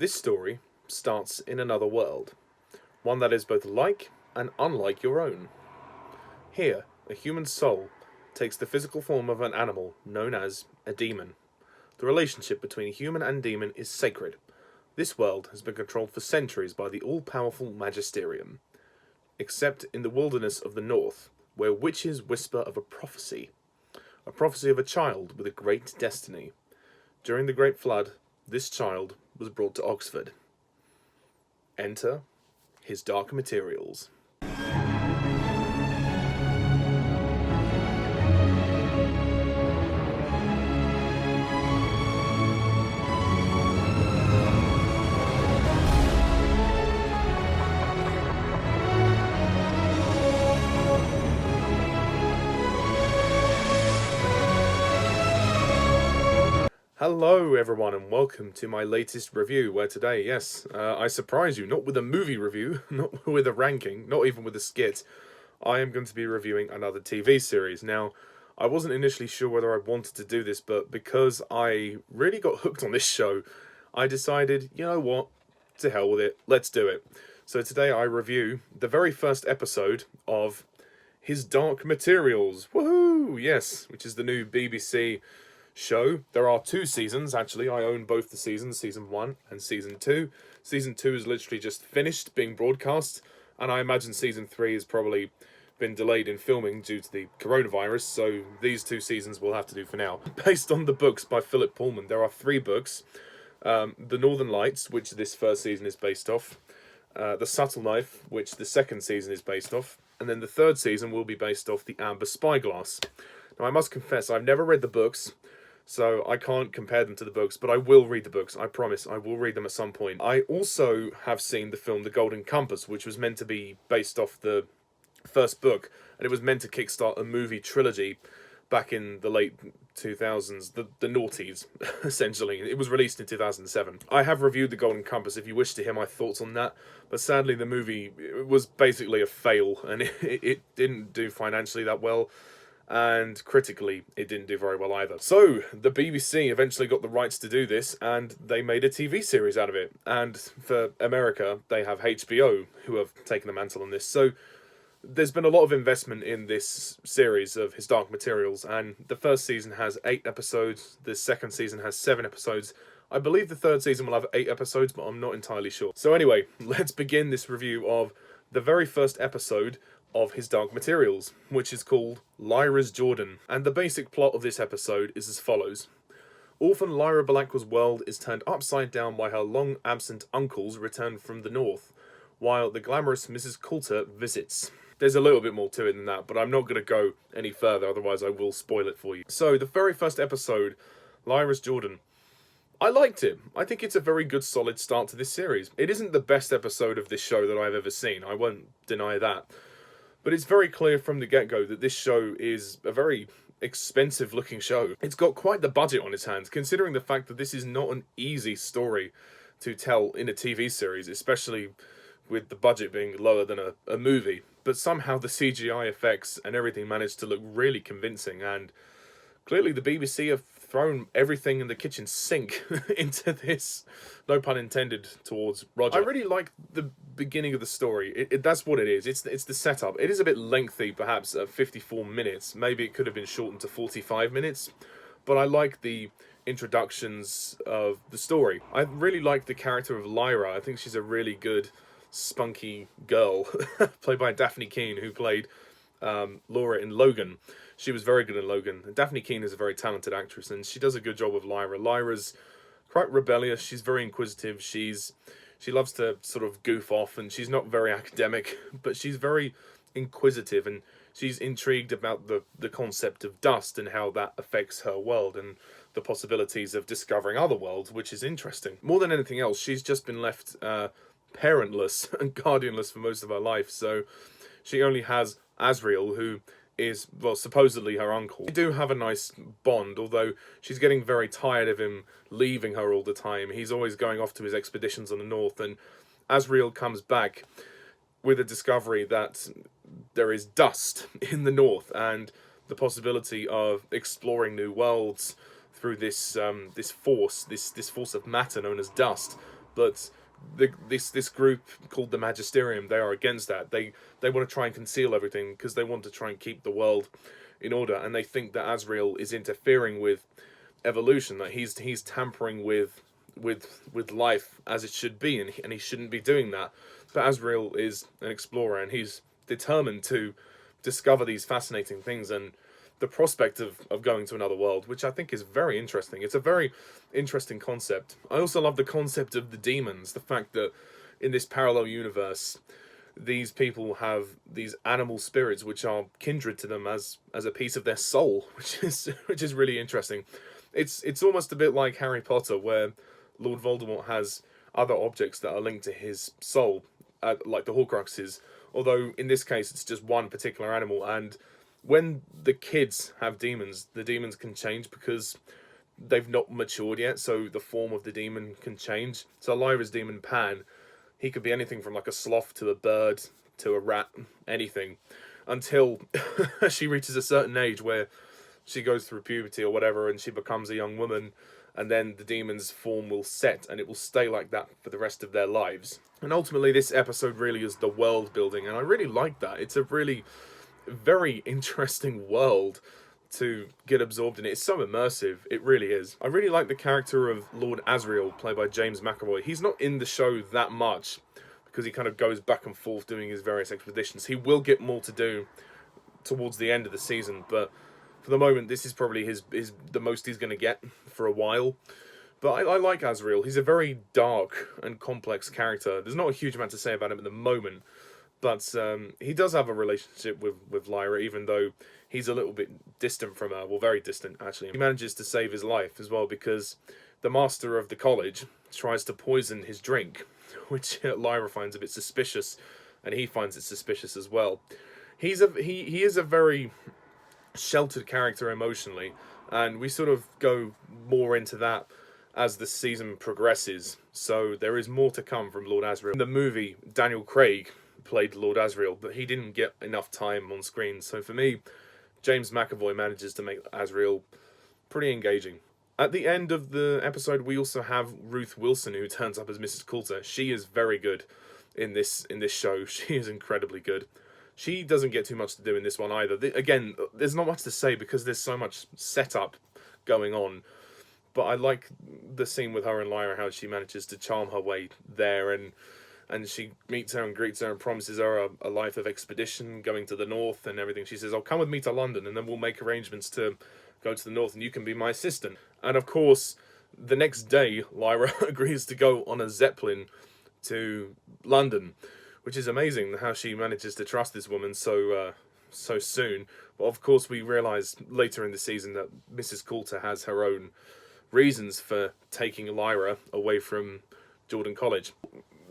This story starts in another world, one that is both like and unlike your own. Here, a human soul takes the physical form of an animal known as a demon. The relationship between a human and demon is sacred. This world has been controlled for centuries by the all-powerful Magisterium, except in the wilderness of the north, where witches whisper of a prophecy of a child with a great destiny. During the Great Flood, this child was brought to Oxford. Enter his dark materials. Hello everyone and welcome to my latest review, where today, yes, I surprise you, not with a movie review, not with a ranking, not even with a skit. I am going to be reviewing another TV series. Now, I wasn't initially sure whether I wanted to do this, but because I really got hooked on this show, I decided, you know what, to hell with it, let's do it. So today I review the very first episode of His Dark Materials, woohoo, yes, which is the new BBC show. There are 2 seasons, actually. I own both the seasons, season 1 and season 2. Season 2 is literally just finished being broadcast, and I imagine season 3 has probably been delayed in filming due to the coronavirus, so these 2 seasons will have to do for now. Based on the books by Philip Pullman, there are 3 books. The Northern Lights, which this first season is based off. The Subtle Knife, which the second season is based off. And then the third season will be based off the Amber Spyglass. Now, I must confess, I've never read the books, so I can't compare them to the books, but I will read the books. I promise, I will read them at some point. I also have seen the film The Golden Compass, which was meant to be based off the first book, and it was meant to kickstart a movie trilogy back in the late 2000s, the noughties, essentially. It was released in 2007. I have reviewed The Golden Compass if you wish to hear my thoughts on that, but sadly the movie was basically a fail, and it didn't do financially that well. And critically, it didn't do very well either. So, the BBC eventually got the rights to do this, and they made a TV series out of it. And for America, they have HBO, who have taken the mantle on this. So, there's been a lot of investment in this series of His Dark Materials, and the first season has 8 episodes, the second season has 7 episodes. I believe the third season will have 8 episodes, but I'm not entirely sure. So anyway, let's begin this review of the very first episode of His Dark Materials, which is called Lyra's Jordan. And the basic plot of this episode is as follows. Orphan Lyra Belacqua's world is turned upside down by her long-absent uncles returned from the north, while the glamorous Mrs. Coulter visits. There's a little bit more to it than that, but I'm not going to go any further, otherwise I will spoil it for you. So, the very first episode, Lyra's Jordan. I liked it. I think it's a very good, solid start to this series. It isn't the best episode of this show that I've ever seen, I won't deny that. But it's very clear from the get-go that this show is a very expensive-looking show. It's got quite the budget on its hands, considering the fact that this is not an easy story to tell in a TV series, especially with the budget being lower than a movie. But somehow the CGI effects and everything managed to look really convincing, and clearly the BBC have thrown everything in the kitchen sink into this, no pun intended, towards Roger. I really like the beginning of the story. That's what it is. It's the setup. It is a bit lengthy, perhaps, at 54 minutes. Maybe it could have been shortened to 45 minutes. But I like the introductions of the story. I really like the character of Lyra. I think she's a really good, spunky girl, played by Dafne Keen, who played Laura in Logan. She was very good in Logan. And Dafne Keen is a very talented actress, and she does a good job with Lyra. Lyra's quite rebellious. She's very inquisitive. She loves to sort of goof off, and she's not very academic, but she's very inquisitive, and she's intrigued about the concept of dust and how that affects her world and the possibilities of discovering other worlds, which is interesting. More than anything else, she's just been left parentless and guardianless for most of her life, so she only has Asriel, who is, well, supposedly her uncle. They do have a nice bond, although she's getting very tired of him leaving her all the time. He's always going off to his expeditions on the north, and Asriel comes back with a discovery that there is dust in the north, and the possibility of exploring new worlds through this force of matter known as dust. but this group called the Magisterium, they are against that. They want to try and conceal everything because they want to try and keep the world in order, and they think that Azrael is interfering with evolution, that he's tampering with life as it should be, and he shouldn't be doing that. But Azrael is an explorer, and he's determined to discover these fascinating things, and the prospect of going to another world, which I think is very interesting. It's a very interesting concept. I also love the concept of the demons, the fact that in this parallel universe, these people have these animal spirits which are kindred to them as a piece of their soul, which is really interesting. It's almost a bit like Harry Potter, where Lord Voldemort has other objects that are linked to his soul, like the Horcruxes. Although in this case, it's just one particular animal. And when the kids have demons, the demons can change because they've not matured yet. So the form of the demon can change. So Lyra's demon Pan, he could be anything from like a sloth to a bird to a rat, anything, until she reaches a certain age where she goes through puberty or whatever, and she becomes a young woman, and then the demon's form will set, and it will stay like that for the rest of their lives. And ultimately, this episode really is the world building, and I really like that. It's a really very interesting world to get absorbed in. It's so immersive, it really is. I really like the character of Lord Asriel, played by James McAvoy. He's not in the show that much, because he kind of goes back and forth doing his various expeditions. He will get more to do towards the end of the season, but for the moment, this is probably the most he's going to get for a while. But I like Azrael. He's a very dark and complex character. There's not a huge amount to say about him at the moment, but he does have a relationship with Lyra, even though he's a little bit distant from her. Well, very distant, actually. He manages to save his life as well, because the master of the college tries to poison his drink, which Lyra finds a bit suspicious, and he finds it suspicious as well. He is a very sheltered character emotionally, and we sort of go more into that as the season progresses, so there is more to come from Lord Asriel. In the movie, Daniel Craig played Lord Asriel, but he didn't get enough time on screen, so for me, James McAvoy manages to make Asriel pretty engaging. At the end of the episode, we also have Ruth Wilson, who turns up as Mrs. Coulter. She is very good in this show. She is incredibly good. She doesn't get too much to do in this one either. Again, there's not much to say because there's so much setup going on. But I like the scene with her and Lyra, how she manages to charm her way there, and she meets her and greets her and promises her a life of expedition, going to the north and everything. She says, "Oh, come with me to London, and then we'll make arrangements to go to the north, and you can be my assistant." And of course, the next day, Lyra agrees to go on a Zeppelin to London, which is amazing how she manages to trust this woman so soon. But of course, we realise later in the season that Mrs. Coulter has her own reasons for taking Lyra away from Jordan College.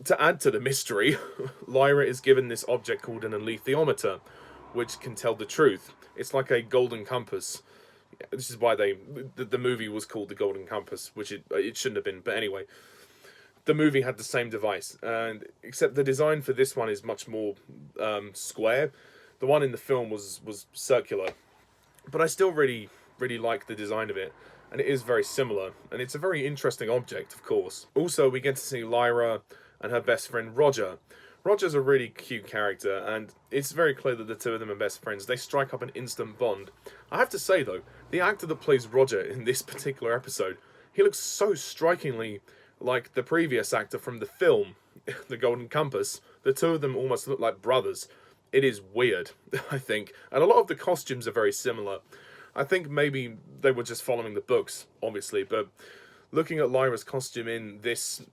To add to the mystery, Lyra is given this object called an alethiometer, which can tell the truth. It's like a golden compass. This is why the movie was called The Golden Compass, which it shouldn't have been. But anyway, the movie had the same device, and except the design for this one is much more square. The one in the film was circular, but I still really like the design of it, and it is very similar, and it's a very interesting object, of course. Also, we get to see Lyra and her best friend Roger. Roger's a really cute character, and it's very clear that the two of them are best friends. They strike up an instant bond. I have to say, though, the actor that plays Roger in this particular episode, he looks so strikingly like the previous actor from the film, The Golden Compass. The two of them almost look like brothers. It is weird, I think. And a lot of the costumes are very similar. I think maybe they were just following the books, obviously, but looking at Lyra's costume in this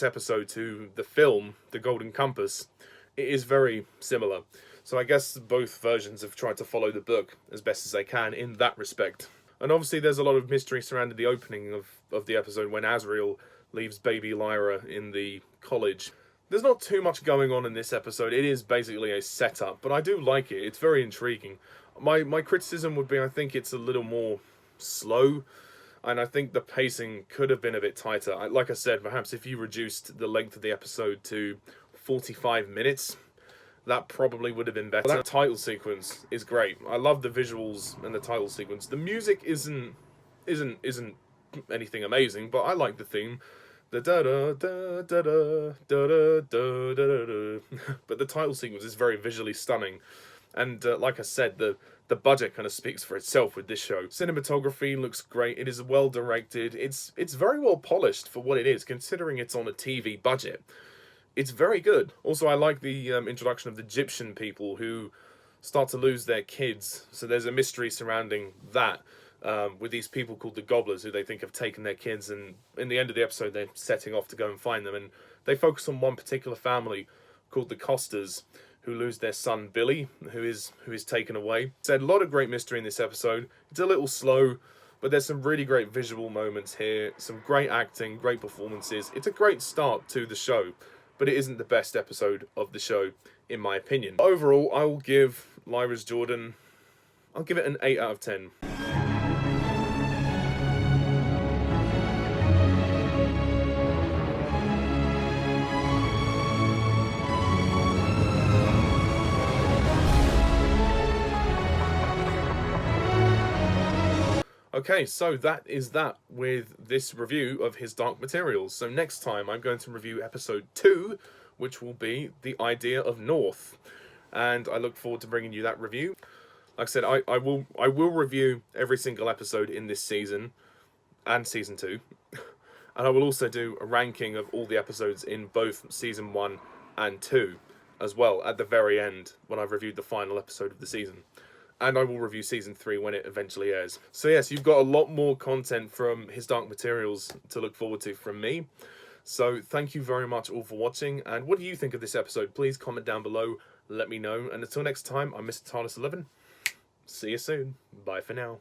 episode to the film, The Golden Compass, it is very similar. So I guess both versions have tried to follow the book as best as they can in that respect. And obviously there's a lot of mystery surrounding the opening of the episode when Asriel leaves baby Lyra in the college. There's not too much going on in this episode. It is basically a setup, but I do like it. It's very intriguing. My criticism would be I think it's a little more slow, and I think the pacing could have been a bit tighter. Like I said, perhaps if you reduced the length of the episode to 45 minutes, that probably would have been better. That title sequence is great. I love the visuals and the title sequence. The music isn't anything amazing, but I like the theme. Da da da da da da da da da da. But the title sequence is very visually stunning, and like I said, the budget kind of speaks for itself with this show. Cinematography looks great. It is well directed. It's very well polished for what it is, considering it's on a TV budget. It's very good. Also, I like the introduction of the Egyptian people who start to lose their kids. So there's a mystery surrounding that. With these people called the Gobblers, who they think have taken their kids, and in the end of the episode, they're setting off to go and find them. And they focus on one particular family called the Costas, who lose their son Billy, who is taken away. Said a lot of great mystery in this episode. It's a little slow, but there's some really great visual moments here, some great acting, great performances. It's a great start to the show, but it isn't the best episode of the show, in my opinion. Overall, I will give Lyra's Jordan, I'll give it an 8 out of 10. Okay, so that is that with this review of His Dark Materials. So next time I'm going to review episode 2, which will be The Idea of North. And I look forward to bringing you that review. Like I said, I will review every single episode in this season and season 2. And I will also do a ranking of all the episodes in both season 1 and 2 as well at the very end when I've reviewed the final episode of the season. And I will review season 3 when it eventually airs. So yes, you've got a lot more content from His Dark Materials to look forward to from me. So thank you very much all for watching. And what do you think of this episode? Please comment down below. Let me know. And until next time, I'm Mr. TARDIS11. See you soon. Bye for now.